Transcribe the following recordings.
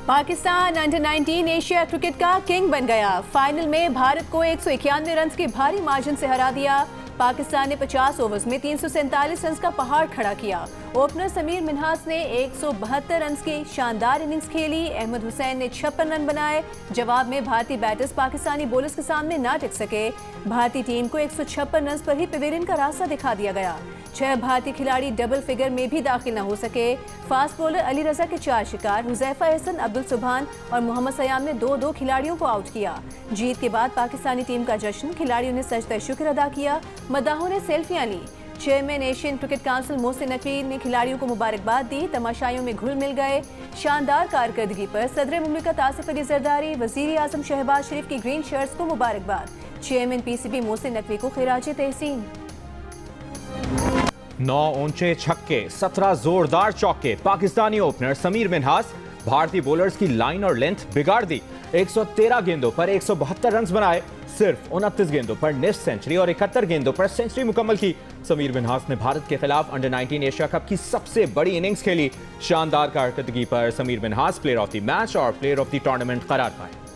Pakistan under 19 Asia cricket का king बन गया। फाइनल में भारत को 191 रन के भारी मार्जिन से हरा दिया। पाकिस्तान ने 50 ओवर्स में 347 रन का पहाड़ खड़ा किया। ओपनर समीर मिन्हास ने 172 रन की शानदार इनिंग्स खेली। अहमद हुसैन ने 56 रन बनाए। जवाब में भारतीय बैटर्स पाकिस्तानी बॉलर्स के सामने ना टिक सके। भारतीय टीम को 156 रन पर ही पवेलियन का रास्ता दिखा दिया गया। 6 भारतीय खिलाड़ी डबल फिगर में भी दाखिल न हो सके। फास्ट बॉलर अली रजा के 4 शिकार, हुजैफा एहसन, अब्दुल सुभान और मोहम्मद सयाम ने 2-2 खिलाड़ियों को आउट किया। जीत के बाद पाकिस्तानी टीम का जश्न, खिलाड़ियों ने सजदा शुक्र अदा किया, मदाहों ने सेल्फियां ली। Chairman Asian cricket council Mohsin Naqvi ने खिलाड़ियों को मुबारकबाद दी। तमाशाइयों में घुल मिल गए। शानदार कारकर्दगी पर सदर मुमलिकत आसिफ अली जरदारी, वजीर आजम शहबाज शरीफ की ग्रीन शर्ट्स को मुबारकबाद। चेयरमैन पीसीबी मोहसिन नकवी को खिराज तहसीन। 9 ऊंचे छक्के, 17 जोरदार चौके। पाकिस्तानी ओपनर समीर मिन्हास भारतीय बॉलर्स की लाइन और लेंथ बिगाड़ दी। 113 गेंदों पर 172 रन बनाए। सिर्फ 29 गेंदों पर निफ्ट सेंचुरी और 71 गेंदों पर सेंचुरी मुकम्मल की। समीर मिन्हास ने भारत के खिलाफ अंडर 19 एशिया कप की सबसे बड़ी इनिंग्स खेली। शानदार कारकर्दगी पर Sameer Minhas player of the match और प्लेयर ऑफ द टूर्नामेंट करार पाए।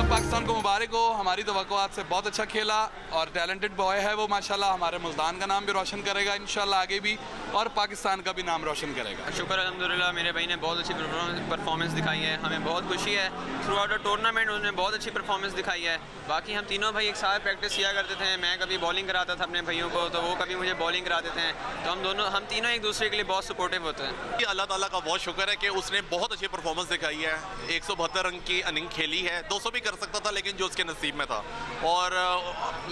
पाकिस्तान को मुबारक हो। हमारी तवक्कुआत से बहुत अच्छा खेला और टैलेंटेड बॉय है वो माशाल्लाह। हमारे मुल्तान का नाम भी रोशन करेगा इंशाल्लाह आगे भी, और पाकिस्तान का भी नाम रोशन करेगा। शुक्र अल्हम्दुलिल्लाह, मेरे भाई ने बहुत अच्छी परफॉर्मेंस दिखाई है। हमें बहुत खुशी है। थ्रू आउट द टूर्नामेंट उन्होंने बहुत अच्छी परफॉर्मेंस दिखाई है। बाकी हम तीनों भाई एक साथ प्रैक्टिस किया करते थे। मैं कभी बॉलिंग कराता था अपने भाइयों को, तो वो कभी मुझे बॉलिंग कराते थे। तो हम तीनों एक दूसरे के लिए बहुत सपोर्टिव होते हैं। अल्लाह ताला का बहुत शुक्र है कि उसने बहुत अच्छी परफॉर्मेंस दिखाई है। 172 रन की इनिंग खेली है। 200 भी कर सकता था लेकिन जो उसके नसीब में था। और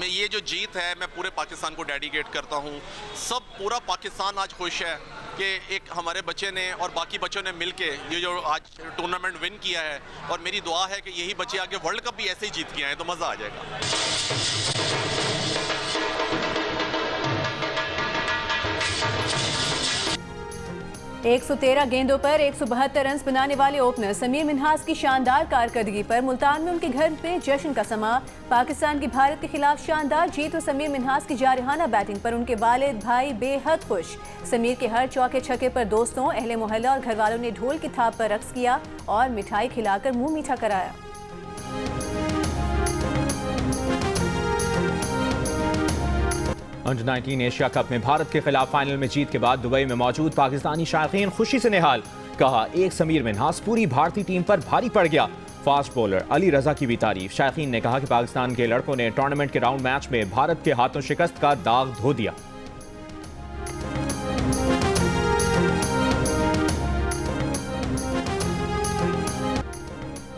मैं ये जो जीत है मैं पूरे पाकिस्तान को डेडिकेट करता हूँ। सब पूरा पाकिस्तान आज खुश है कि एक हमारे बच्चे ने और बाकी बच्चों ने मिलके ये जो आज टूर्नामेंट विन किया है। और मेरी दुआ है कि यही बच्चे आगे वर्ल्ड कप भी ऐसे ही जीत के आए तो मज़ा आ जाएगा। 113 गेंदों पर 172 रन बनाने वाले ओपनर समीर मिन्हास की शानदार कारकर्दगी पर मुल्तान में उनके घर में जश्न का समा। पाकिस्तान की भारत के खिलाफ शानदार जीत और समीर मिन्हास की जारहाना बैटिंग पर उनके वालिद भाई बेहद खुश। समीर के हर चौके छक्के पर दोस्तों, अहले मोहल्ला और घर वालों ने ढोल की थाप पर रक्स किया और मिठाई खिलाकर मुंह मीठा कराया। अंडर 19 एशिया कप में भारत के खिलाफ फाइनल में जीत के बाद दुबई में मौजूद पाकिस्तानी शायकीन खुशी से निहाल। कहा, एक समीर मिन्हास पूरी भारतीय टीम पर भारी पड़ गया। फास्ट बॉलर अली रजा की भी तारीफ। शायकीन ने कहा कि पाकिस्तान के लड़कों ने टूर्नामेंट के राउंड मैच में भारत के हाथों शिकस्त का दाग धो दिया।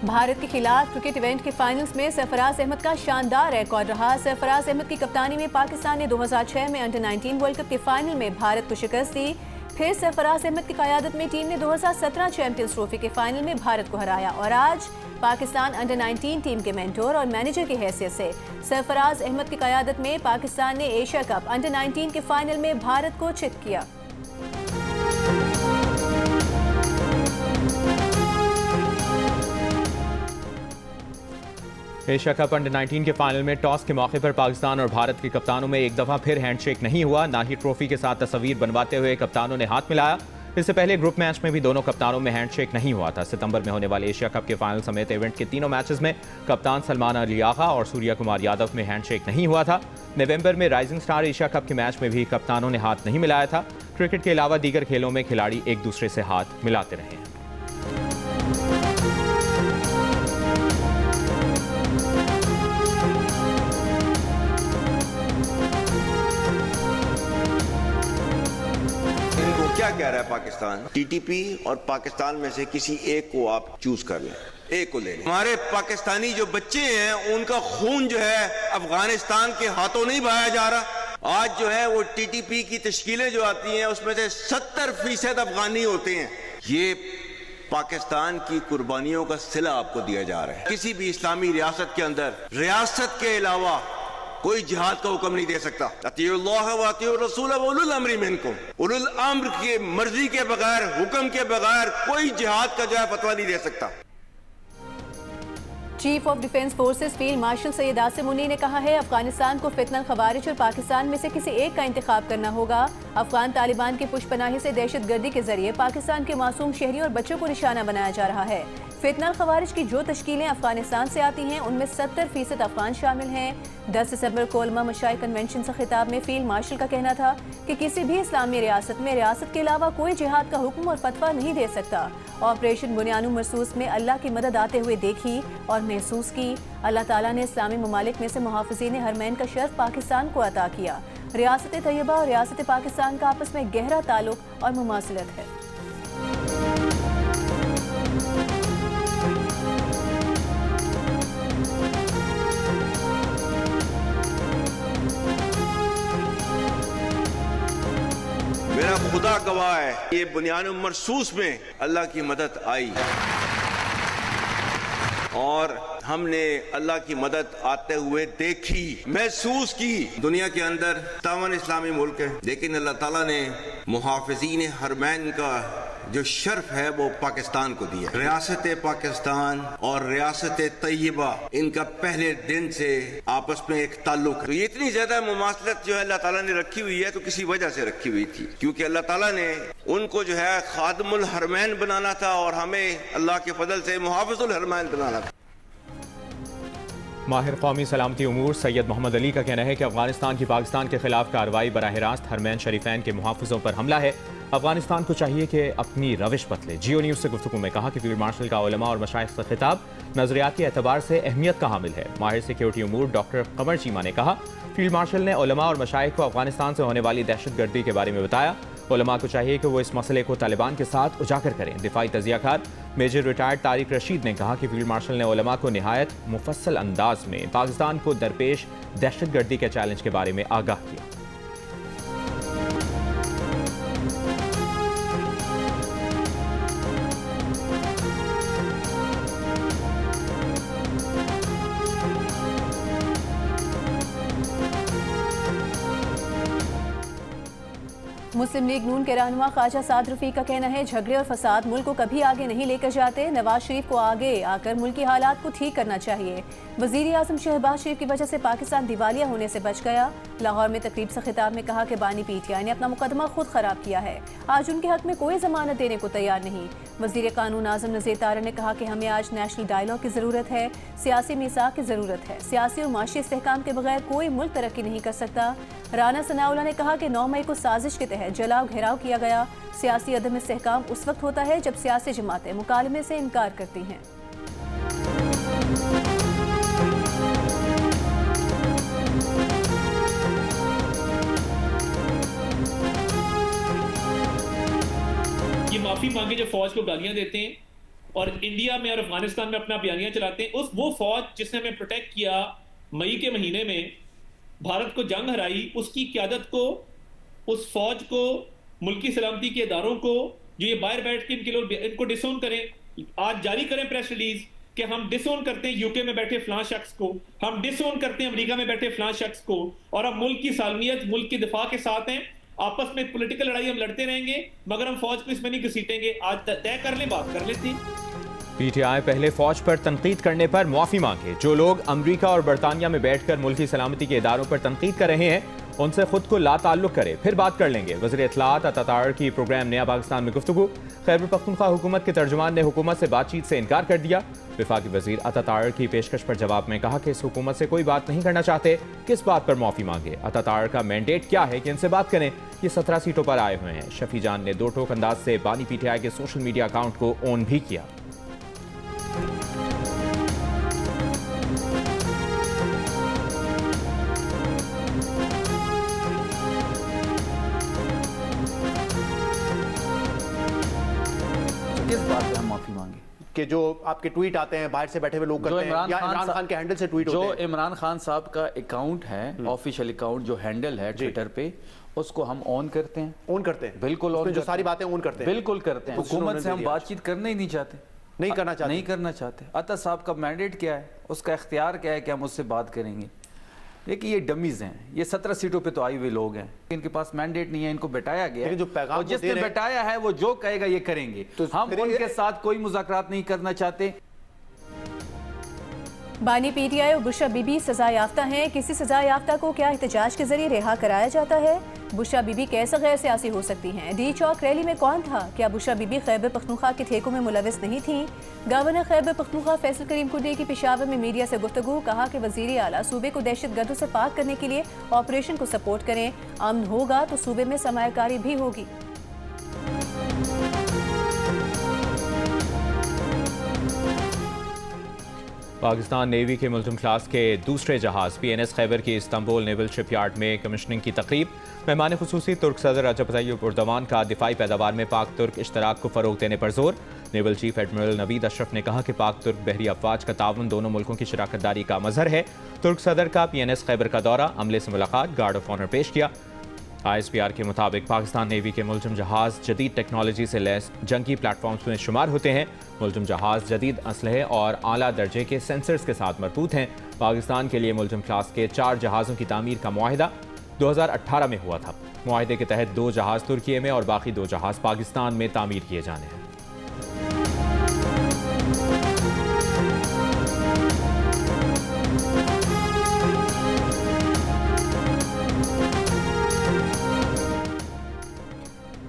भारत के खिलाफ क्रिकेट इवेंट के फाइनल्स में सरफराज अहमद का शानदार रिकॉर्ड रहा। सरफराज अहमद की कप्तानी में पाकिस्तान ने 2006 में अंडर 19 वर्ल्ड कप के फाइनल में भारत को शिकस्त दी। फिर सरफराज अहमद की क़यादत में टीम ने 2017 चैंपियंस ट्रॉफी के फाइनल में भारत को हराया। और आज पाकिस्तान अंडर 19 टीम के मेंटोर और मैनेजर की हैसियत से सरफराज अहमद की क़यादत में पाकिस्तान ने एशिया कप अंडर 19 के फाइनल में भारत को चित किया। एशिया कप अंडर 19 के फाइनल में टॉस के मौके पर पाकिस्तान और भारत के कप्तानों में एक दफा फिर हैंडशेक नहीं हुआ। ना ही ट्रॉफी के साथ तस्वीर बनवाते हुए कप्तानों ने हाथ मिलाया। इससे पहले ग्रुप मैच में भी दोनों कप्तानों में हैंडशेक नहीं हुआ था। सितंबर में होने वाले एशिया कप के फाइनल समेत इवेंट के तीनों मैचेस में कप्तान सलमान अली आगा और सूर्या कुमार यादव में हैंडशेक नहीं हुआ था। नवंबर में राइजिंग स्टार एशिया कप के मैच में भी कप्तानों ने हाथ नहीं मिलाया था। क्रिकेट के अलावा दीगर खेलों में खिलाड़ी एक दूसरे से हाथ मिलाते रहे। क्या कह रहा है पाकिस्तान? टीटीपी और पाकिस्तान में से किसी एक को आप चूज कर लें, एक को ले लें। हमारे पाकिस्तानी जो बच्चे हैं उनका खून जो है अफगानिस्तान के हाथों नहीं बहाया जा रहा। आज जो है वो टीटीपी की तश्कीलें जो आती हैं उसमें से 70% अफगानी होते हैं। ये पाकिस्तान की कुर्बानियों का सिला आपको दिया जा रहा है। किसी भी इस्लामी रियासत के अंदर रियासत के अलावा कोई जिहाद का हुक्म नहीं दे सकता। अतीउल्लाह व अतीउर रसूल व उलुल अम्रि मिनकुम। उलुल अम्र की मर्जी के बगैर, हुक्म के बगैर कोई जिहाद का जो है फतवा नहीं दे सकता। Chief of defence forces field marshal Syed Asim Munir ने कहा है अफगानिस्तान को फितनल खवारिज और पाकिस्तान में से किसी एक का इंतखाब करना होगा। अफगान तालिबान की पुष्पनाही से दहशतगर्दी के जरिए पाकिस्तान के मासूम शहरियों और बच्चों को निशाना बनाया जा रहा है। फितनल खवारिज की जो तश्कीलें अफगानिस्तान से आती हैं उनमें 70% अफगान शामिल हैं। 10 दिसंबर को उलमा मशाई कन्वेंशन से खिताब में फील्ड मार्शल का कहना था कि किसी भी इस्लामी रियासत में रियासत के अलावा कोई जिहाद का हुक्म और फतवा नहीं दे सकता। ऑपरेशन बुनियानु मरसूस में अल्लाह की मदद आते हुए देखी और महसूस की। अल्लाह ताला ने इस्लामी ममालिक में से मुहाफ़िज़ीन हरमैन का शर्फ पाकिस्तान को अता किया। रियासत तैयबा और रियासत पाकिस्तान का आपस में गहरा ताल्लुक और मुमासलत है। मेरा खुदा गवाह है, ये बुनियान मरसूस में अल्लाह की मदद आई और हमने अल्लाह की मदद आते हुए देखी, महसूस की। दुनिया के अंदर 57 इस्लामी मुल्क है, लेकिन अल्लाह ताला ने मुहाफ़िज़ीन हरमैन का जो शर्फ है वो पाकिस्तान को दिया। रियासत पाकिस्तान और रियासत तैयबा, इनका पहले दिन से आपस में एक ताल्लुक है। तो ये इतनी ज्यादा मुमासलत जो है अल्लाह ताला ने रखी हुई है, तो किसी वजह से रखी हुई थी, क्योंकि अल्लाह ताला ने उनको जो है खादमुल हरमैन बनाना था और हमें अल्लाह के फजल से मुहाफ़िजुल हरमैन बनाना था। माहिर कौमी सलामती उमूर सैयद मोहम्मद अली का कहना है कि अफगानिस्तान की पाकिस्तान के खिलाफ कार्रवाई बराह रास्त हरमैन शरीफैन के मुहाफ़िज़ों पर हमला है। अफगानिस्तान को चाहिए कि अपनी रविश बदले। जियो न्यूज़ से गुफ्तगू में कहा कि फील्ड मार्शल का उलमा और मशाइख से खिताब नजरियाती एतबार से अहमियत का हामिल है। माहिर सिक्योरिटी उमूर डॉक्टर कमर चीमा ने कहा फील्ड मार्शल ने उलमा और मशाइख को अफगानिस्तान से होने वाली दहशतगर्दी के बारे में बताया। उलमा को चाहिए कि वो इस मसले को तालिबान के साथ उजागर करें। दिफाई तजियाकार मेजर रिटायर्ड तारिक रशीद ने कहा कि फील्ड मार्शल ने उलमा को निहायत मुफस्सल अंदाज में पाकिस्तान को दरपेश दहशतगर्दी के चैलेंज के बारे में आगाह किया। मुस्लिम लीग नून के रहनुमा ख्वाजा साद रफीक का कहना है झगड़े और फसाद मुल्क को कभी आगे नहीं लेकर जाते। नवाज शरीफ को आगे आकर मुल्की हालात को ठीक करना चाहिए। वजीर आजम शहबाज शरीफ की वजह से पाकिस्तान दिवालिया होने से बच गया। लाहौर में तकरीब से खिताब में कहा कि बानी पीटीआई ने अपना मुकदमा खुद खराब किया है, आज उनके हक में कोई जमानत देने को तैयार नहीं। वजीर कानून आजम नज़ीर तारा ने कहा कि हमें आज नेशनल डायलॉग की ज़रूरत है, सियासी मीसाक की ज़रूरत है। सियासी और माशी इस्तेहकाम के बगैर कोई मुल्क तरक्की नहीं कर सकता। राना सनाउल्लाह ने कहा कि 9 मई को साजिश के तहत जलाव घेराव किया गया। सियासी अदम इस्तेहकाम उस वक्त होता है जब सियासी जमातें मुकालमे से इनकार करती हैं। ये माफी मांगे जो फौज को गालियां देते हैं और इंडिया में और अफगानिस्तान में अपना बयानियां चलाते हैं, उस वो फौज जिसने हमें प्रोटेक्ट किया मई के महीने में, भारत को जंग हराई, उसकी क़यादत को, उस फौज को, मुल्की सलामती के इदारों को जो ये बाहर बैठ के इनके लोग इनको डिसोन करें, आज जारी करें प्रेस रिलीज कि हम डिसोन करते हैं यूके में बैठे फलां शख्स को, हम डिसोन करते हैं अमेरिका में बैठे फलां शख्स को, और हम मुल्क की सालमियत, मुल्क के दिफा के साथ हैं। आपस में पॉलिटिकल लड़ाई हम लड़ते रहेंगे मगर हम फौज को इसमें नहीं घसीटेंगे। आज तय कर लें, बात कर लेते हैं। पीटीआई पहले फौज पर तनकीद करने पर मुआफी मांगे। जो लोग अमरीका और बरतानिया में बैठकर मुल्की सलामती के इदारों पर तनकीद कर रहे हैं उनसे खुद को ला ताल्लुक करे, फिर बात कर लेंगे। वज़ीर इत्तलाआत अता की प्रोग्राम नया पाकिस्तान में गुफ्तगू। खैबर पख्तूनख्वा हुकूमत के तर्जुमान ने हुकूमत से बातचीत से इनकार कर दिया। वफाकी वज़ीर अता की पेशकश पर जवाब में कहा कि इस हुकूमत से कोई बात नहीं करना चाहते, किस बात पर मुआफी मांगे। अता का मैंडेट क्या है कि इनसे बात करें। ये 17 सीटों पर आए हुए हैं। शफी जान ने 2 टोक अंदाज से बानी पीटीआई के सोशल मीडिया अकाउंट को ऑन भी किया। किस बात पे हम माफी मांगे कि जो आपके ट्वीट आते हैं बाहर से बैठे हुए लोग करते हैं या इमरान खान के हैंडल से ट्वीट होते हैं? जो इमरान खान साहब का अकाउंट है, ऑफिशियल अकाउंट जो हैंडल है ट्विटर पे, उसको हम ऑन करते हैं। ऑन करते हैं, बिल्कुल ऑन, जो सारी बातें ऑन करते हैं, बिल्कुल करते हैं। हुकूमत से हम बातचीत करना ही नहीं चाहते, नहीं करना चाहते। अता साहब का मैंडेट क्या है, उसका इख्तियार क्या है कि हम उससे बात करेंगे। देखिए ये डमीज हैं, ये 17 सीटों पे तो आए हुए लोग हैं, इनके पास मैंडेट नहीं है, इनको बैठाया गया है। जो पैगाम जिसने बैठाया है वो जो कहेगा ये करेंगे। तो हम उनके साथ कोई मुज़ाकरात नहीं करना चाहते। बानी पीटीआई और बुशरा बीबी सजा याफ्ता हैं। किसी सजा याफ्ता को क्या एहतजाज के जरिए रिहा कराया जाता है? बुशरा बीबी कैसे गैर सियासी हो सकती हैं? डी चौक रैली में कौन था? क्या बुशरा बीबी खैबर पख्तूनख्वा के ठेकों में मुलविस नहीं थी? गवर्नर खैबर पख्तूनख्वा फैसल करीम कुंडी की पेशावर में मीडिया से गुफ्तगू, कहा कि वजीर आला सूबे को दहशतगर्दों से पाक करने के लिए ऑपरेशन को सपोर्ट करें। अमन होगा तो सूबे में सरमायाकारी भी होगी। पाकिस्तान नेवी के मुल्ज़िम क्लास के दूसरे जहाज़ PNS खैबर की इस्तांबुल नेवल शिपयार्ड में कमिशनिंग की तकरीब। मेहमान खुसूसी तुर्क सदर रजब तय्यिब एर्दोगान का दिफाई पैदावार में पाक तुर्क इश्तराक को फ़रोग देने पर जोर। Naval chief admiral Naveed Ashraf ने कहा कि पाक तुर्क बहरी अफवाज का ताउन दोनों मुल्कों की शराकतदारी का मजहर है। तुर्क सदर का PNS खैबर का दौरा, अमले से मुलाकात, गार्ड ऑफ ऑनर पेश किया। ISPR के मुताबिक पाकिस्तान नेवी के मुल्ज़िम जहाज़ जदीद टेक्नोलॉजी से लैस जंगी प्लेटफॉर्म्स में शुमार होते हैं। मुल्ज़िम जहाज़ जदीद असलहे और आला दर्जे के सेंसर्स के साथ मरबूत हैं। पाकिस्तान के लिए मुल्ज़िम क्लास के 4 जहाज़ों की तामीर का मुआहिदा 2018 में हुआ था। मुआहिदे के तहत 2 जहाज़ तुर्की में और बाकी 2 जहाज़ पाकिस्तान में तामीर किए जाने हैं।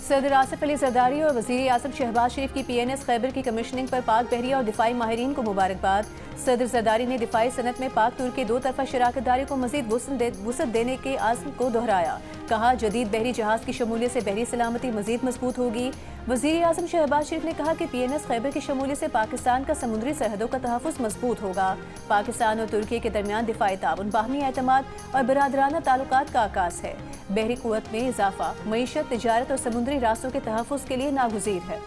सदर आसिफ अली जरदारी और वज़ीर आज़म शहबाज शरीफ की PNS खैबर की कमिशनिंग पर पाक बहरिया और दिफाई माहिरीन को मुबारकबाद। सदर जरदारी ने दिफाई सनत में पाक तुर्क के 2 तरफा शराकतदारी को मजीद वुसअत देने के आज़म को दोहराया। कहा जदीद बहरी जहाज़ की शमूलियत से बहरी सलामती मजीद मजबूत होगी। वज़ीर आज़म शहबाज शरीफ ने कहा कि PNS खैबर की शमूलियत से पाकिस्तान का समुद्री सरहदों का तहफ़्फ़ुज़ मजबूत होगा। पाकिस्तान और तुर्की के दरमियान दिफाई ताउन, बाहमी एतमाद और बरादराना ताल्लुकात का आकाश है। बहरी क़ुव्वत में इजाफा मईशत, तिजारत और समुद्री रास्तों के तहफ़्फ़ुज़ के लिए नागुज़ीर है।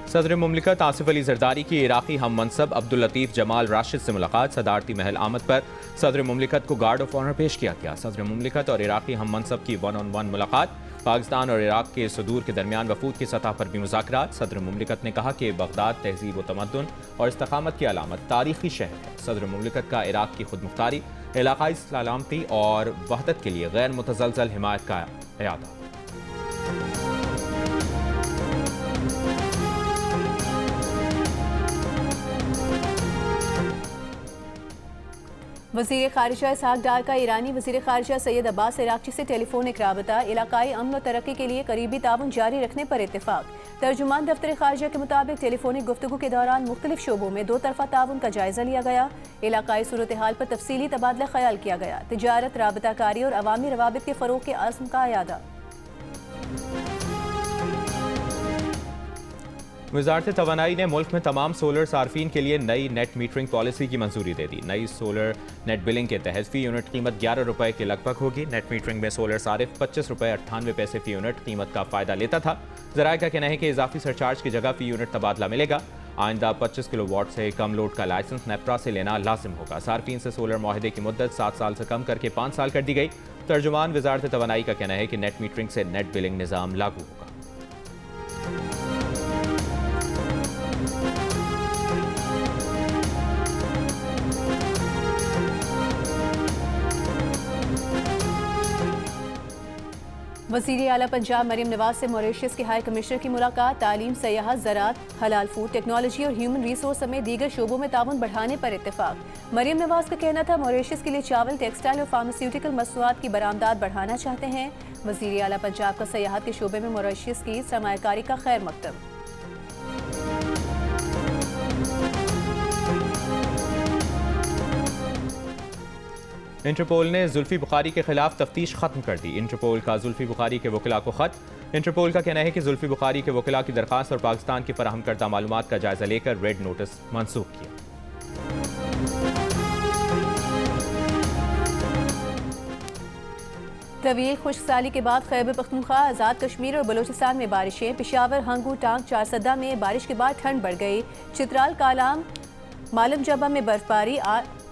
सदर मुमलिकत आसिफ अली जरदारी की इराक़ी हम मनसब अब्दुल लतीफ़ जमाल राशिद से मुलाकात। सदारती महल आमद पर सदर मुमलिकत को गार्ड ऑफ ऑनर पेश किया गया। सदर मुमलिकत और इराक़ी हम मनसब की 1-on-1 मुलाकात। पाकिस्तान और इराक़ के सदूर के दरमियान वफूद की सतह पर भी मुज़ाकरात। सदर मुमलिकत ने कहा कि बगदाद तहज़ीब व तमद्दुन और इस्तक़ामत की अलामत, तारीख़ी शहर है। सदर मुमलिकत का इराक़ की खुद मुख्तारी, इलाक़ाई सलामती और वहदत के लिए गैर मुतज़लज़ल हिमायत का इरादा। वज़ीर ख़ारिजा इसहाक़ डार का ईरानी वज़ीर ख़ारिजा सैयद अब्बास इराक़ची से टेलीफोनिक राबता, इलाक़ाई अमन और तरक्की के लिए करीबी ताउन जारी रखने पर इत्तेफ़ाक़। तर्जुमान दफ्तर ख़ारिजा के मुताबिक टेलीफोनिक गुफ्तगू के दौरान मुख्तलिफ शोबों में 2 तरफ़ा ताउन का जायज़ा लिया गया। इलाक़ाई सूरत हाल पर तफसीली तबादला ख्याल किया गया। तिजारत, राबताकारी और अवामी रवाबित के फ़रोग़ के आज़म का अयादा। वज़ारत तवानाई ने मुल्क में तमाम सोलर सार्फिन के लिए नई नेट मीटरिंग पॉलिसी की मंजूरी दे दी। नई सोलर नेट बिलिंग के तहत फ़ी यूनिट कीमत 11 रुपये के लगभग होगी। नेट मीटरिंग में सोलर सारिफ 25 रुपये 98 पैसे फ़ी यूनिट कीमत का फ़ायदा लेता था। ज़राए का कहना है कि इजाफी सरचार्ज की जगह फ़ी यूनिट तबादला मिलेगा। आइंदा 25 किलोवाट से कम लोड का लाइसेंस नेप्रा से लेना लाजिम होगा। सार्फिन से सोलर मुआहदे की मुद्दत 7 साल से कम करके 5 साल कर दी गई। तर्जुमान वज़ारत तवानाई का कहना है कि नेट मीटरिंग से नेट बिलिंग निज़ाम लागू होगा। वज़ीर आला पंजाब मरियम नवाज से मॉरिशस के हाई कमिश्नर की मुलाकात। तालीम, सयाहत, ज़राअत, हलाल फूड, टेक्नोलॉजी और ह्यूमन रिसोर्स समेत दीगर शोबों में ताउन बढ़ाने पर इत्तेफाक। मरियम नवाज का कहना था मॉरिशस के लिए चावल, टेक्सटाइल और फार्मास्यूटिकल मसनूआत की बरामदात बढ़ाना चाहते हैं। वज़ीर आला पंजाब का सयाहत के शोबे में मॉरिशस की सरमायाकारी का खैर मकदम। इंटरपोल ने जुल्फी बुखारी के खिलाफ तफ्तीश खत्म कर दी। इंटरपोल का जुल्फी बुखारी के वकीला को खत। इंटरपोल का कहना है कि जुल्फी बुखारी के वकीला की दरखास्त और पाकिस्तान की फराहम करदा मालूमात का जायजा लेकर रेड नोटिस मंसूख किया। तवील खुश्क साली के बाद खैबर पख्तूनख्वा, आज़ाद कश्मीर और बलोचिस्तान में बारिशें। पेशावर, हंगू, टांग, चारसदा में बारिश के बाद ठंड बढ़ गई। चित्राल, कालाम, मालम जबा में बर्फबारी।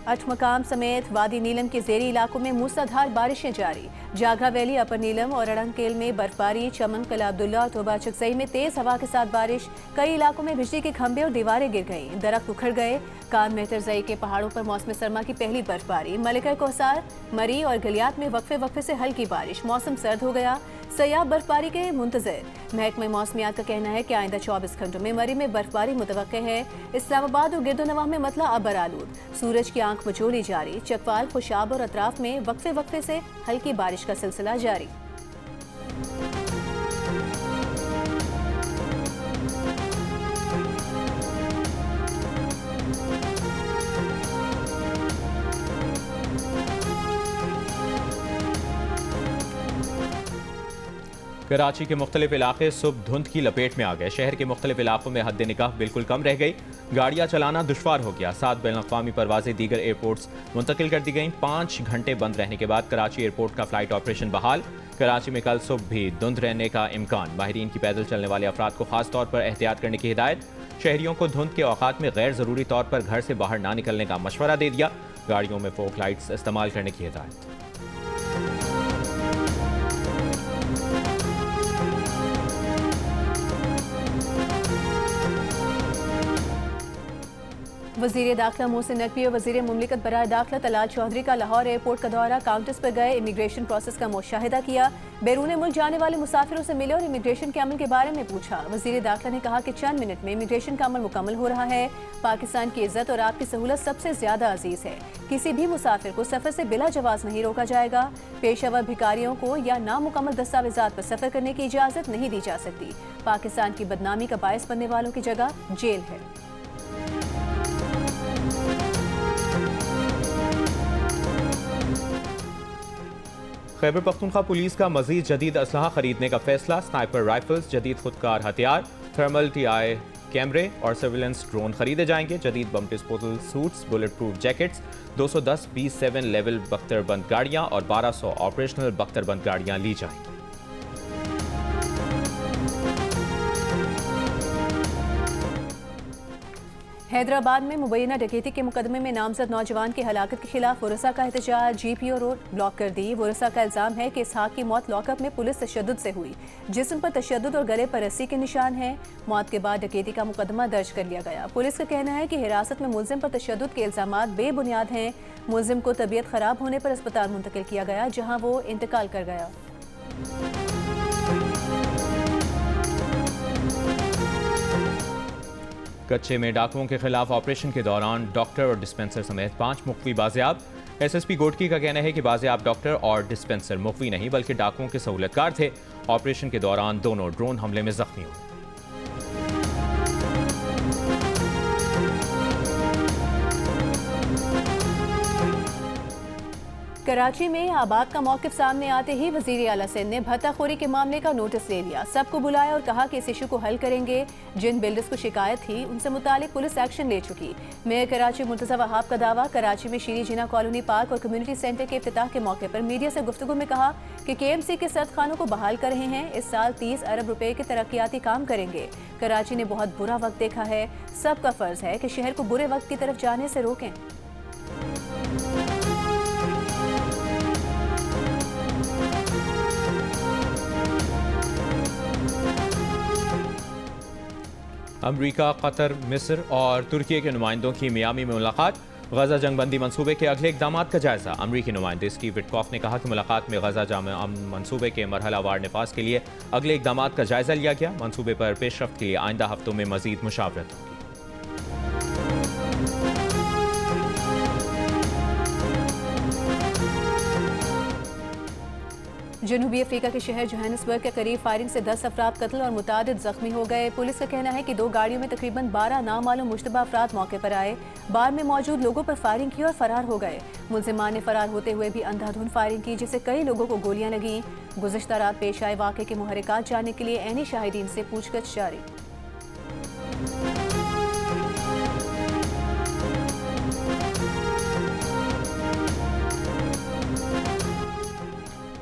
8 मकाम समेत वादी नीलम के ज़ेरी इलाकों में मूसलाधार बारिशें जारी। जागरा वैली, अपर नीलम और अड़ंगकेल में बर्फबारी। चमन, कला अब्दुल्ला और तोबा चकसई में तेज़ हवा के साथ बारिश। कई इलाकों में बिजली के खंभे और दीवारें गिर गईं। दरख्त उखड़ गए। कान मेहतरजई के पहाड़ों पर मौसम सरमा की पहली बर्फबारी। मलिका कोहसार, मरी और गलियात में वक्फे वक्फे से हल्की बारिश। मौसम सर्द हो गया। सयाह बर्फबारी के मुंतजर। महकमा मौसमियात का कहना है कि आइंदा 24 घंटों में मरी में बर्फबारी मुतवक्के है। इस्लामाबाद और गिरदोनवाह में मतला अबर आलूद, सूरज की आंख मचोली जारी। चकवाल, खुशाब और अतराफ में वक्फे वक्फे से हल्की बारिश का सिलसिला जारी। कराची के मुख्तलिफ इलाके सुबह धुंध की लपेट में आ गए। शहर के मुख्तलिफ इलाकों में हद निगाह बिल्कुल कम रह गई। गाड़ियां चलाना दुश्वार हो गया। 7 बैनुल-अक़वामी परवाजें दीगर एयरपोर्ट्स मुंतकिल कर दी गईं। 5 घंटे बंद रहने के बाद कराची एयरपोर्ट का फ्लाइट ऑपरेशन बहाल। कराची में कल सुबह भी धुंध रहने का इम्कान। माहिरीन की पैदल चलने वाले अफराद को खास तौर पर एहतियात करने की हिदायत। शहरियों को धुंध के औकात में गैर ज़रूरी तौर पर घर से बाहर ना निकलने का मशवरा दे दिया। गाड़ियों में फोक लाइट्स इस्तेमाल करने की हिदायत। वज़ीर दाखिला मोहसिन नकवी और वज़ीर मुमलिकत बराए दाखिला तलाल चौधरी का लाहौर एयरपोर्ट का दौरा। काउंटर्स पर गए, इमिग्रेशन प्रोसेस का मुशाहिदा किया। बैरून मुल्क जाने वाले मुसाफिरों से मिले और इमिग्रेशन के अमल के बारे में पूछा। वज़ीर दाखिला ने कहा कि चंद मिनट में इमिग्रेशन का अमल मुकम्मल हो रहा है। पाकिस्तान की इज्जत और आपकी सहूलत सबसे ज्यादा अजीज है। किसी भी मुसाफिर को सफर से बिला जवाज नहीं रोका जाएगा। पेशावर भिखारियों को या नामुकम्मल दस्तावेजात पर सफर करने की इजाजत नहीं दी जा सकती। पाकिस्तान की बदनामी का बायस बनने वालों की जगह जेल है। खैबर पख्तूनख्वा पुलिस का मजीद जदीद असलहा खरीदने का फैसला। स्नाइपर राइफल्स, जदीद खुदकार हथियार, थर्मल TI कैमरे और सर्विलेंस ड्रोन खरीदे जाएंगे। जदीद bomb disposal suits, bullet proof jackets, 210 B7 level बख्तरबंद गाड़ियां और 1200 ऑपरेशनल बख्तरबंद गाड़ियां ली जाएंगी। हैदराबाद में मुबैना डकैती के मुकदमे में नामजद नौजवान की हलाकत के खिलाफ वरसा का एहतजाज। GPO रोड ब्लॉक कर दी। वरसा का इल्जाम है कि इसहाक की मौत लॉकअप में पुलिस तशद्दुद से हुई। जिस्म पर तशद्दुद और गले पर रस्सी के निशान हैं। मौत के बाद डकैती का मुकदमा दर्ज कर लिया गया। पुलिस का कहना है कि हिरासत में मुलजिम पर तशद्दुद के इल्जामात बेबुनियाद हैं। मुलजिम को तबीयत खराब होने पर अस्पताल मुंतकिल किया गया, जहाँ वो इंतकाल कर गया। कच्चे में डाकुओं के खिलाफ ऑपरेशन के दौरान डॉक्टर और डिस्पेंसर समेत 5 मुख्वी बाजियाब। SSP गोटकी का कहना है कि बाजियाब डॉक्टर और डिस्पेंसर मुख्वी नहीं बल्कि डाकुओं के सहूलतकार थे। ऑपरेशन के दौरान दोनों ड्रोन हमले में जख्मी हुए। कराची में आबाद का मौक़िफ़ सामने आते ही वज़ीर आला सिंध ने भत्ताखोरी के मामले का नोटिस ले लिया। सबको बुलाया और कहा कि इस इशू को हल करेंगे। जिन बिल्डर्स को शिकायत थी उनसे मुतालिक पुलिस एक्शन ले चुकी। मेयर कराची मुर्तज़ा वहाब का दावा। कराची में शीरी जिना कॉलोनी पार्क और कम्युनिटी सेंटर के इफ्तिताह के मौके पर मीडिया से गुफ्तगू में कहा कि KMC के सर्द खानों को बहाल कर रहे हैं। इस साल 30 अरब रुपए के तरक्याती काम करेंगे। कराची ने बहुत बुरा वक्त देखा है। सबका फर्ज है कि शहर को बुरे वक्त की तरफ जाने से रोकें। अमरीका, कतर, मिस्र और तुर्की के नुमाइंदों की मियामी में मुलाकात। गजा जंगबंदी मंसूबे के अगले इकदामात का जायजा। अमरीकी नुमाइंदे स्टीव विटकॉफ ने कहा कि मुलाकात में गजा जाम अमन मंसूबे के मरहलावार नफाज के लिए अगले इकदामात का जायजा लिया गया। मंसूबे पर पेशरफ्त के लिए आइंदा हफ्तों में मजीद मुशावरत होगी। जनूबी अफ्रीका के शहर जोहानिसबर्ग के करीब फायरिंग से 10 अफराद कत्ल और मुतादिद जख्मी हो गए। पुलिस का कहना है कि 2 गाड़ियों में तकरीबन 12 नामालूम मुश्तबा अफराद मौके पर आए, बार में मौजूद लोगों पर फायरिंग की और फरार हो गए। मुलजिमान ने फरार होते हुए भी अंधाधुंध फायरिंग की, जिससे कई लोगों को गोलियां लगीं। गुज़िश्ता रात पेश आए वाक़े के मुहर्रिकात जानने के लिए ऐनी शाहिदीन से पूछताछ जारी।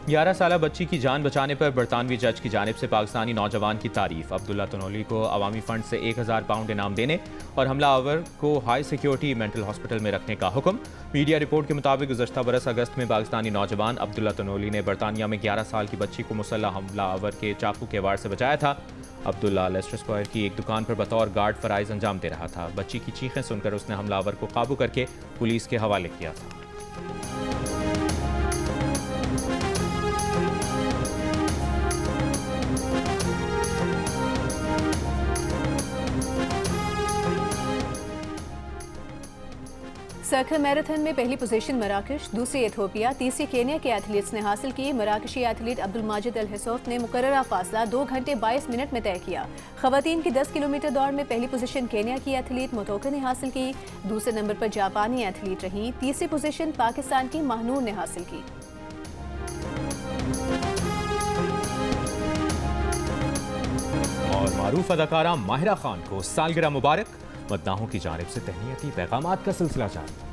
11 साला बच्ची की जान बचाने पर बरतानवी जज की जानिब से पाकिस्तानी नौजवान की तारीफ। अब्दुल्ला तनोली को अवामी फंड से 1000 पाउंड इनाम देने और हमलावर को हाई सिक्योरिटी मेंटल हॉस्पिटल में रखने का हुक्म। मीडिया रिपोर्ट के मुताबिक गुज़श्ता बरस अगस्त में पाकिस्तानी नौजवान अब्दुल्ला तनोली ने बरतानिया में 11 साल की बच्ची को मुसल्लह हमलावर के चाकू के वार से बचाया था। अब्दुल्ला लेस्टर स्क्वायर की एक दुकान पर बतौर गार्ड फराइज अंजाम दे रहा था। बच्ची की चीखें सुनकर उसने हमलावर को काबू करके पुलिस के हवाले किया था। सर्कल मैराथन में पहली पोजीशन मराकश, दूसरी एथियोपिया, तीसरी केन्या के एथलीट्स ने हासिल की। मराकशी एथलीट अब्दुल माजिद अल हिसौफ ने मुकर्ररा फासला 2 घंटे 22 मिनट में तय किया। खवातीन की 10 किलोमीटर दौड़ में पहली पोजीशन केन्या की एथलीट मोतोका ने हासिल की। दूसरे नंबर पर जापानी एथलीट रही। तीसरी पोजीशन पाकिस्तान की महनूर ने हासिल की। और मारूफ अदाकारा माहिरा खान को सालगिरह मुबारक। मद्दाहों की जानिब से तहनीती पैगामात का सिलसिला जारी।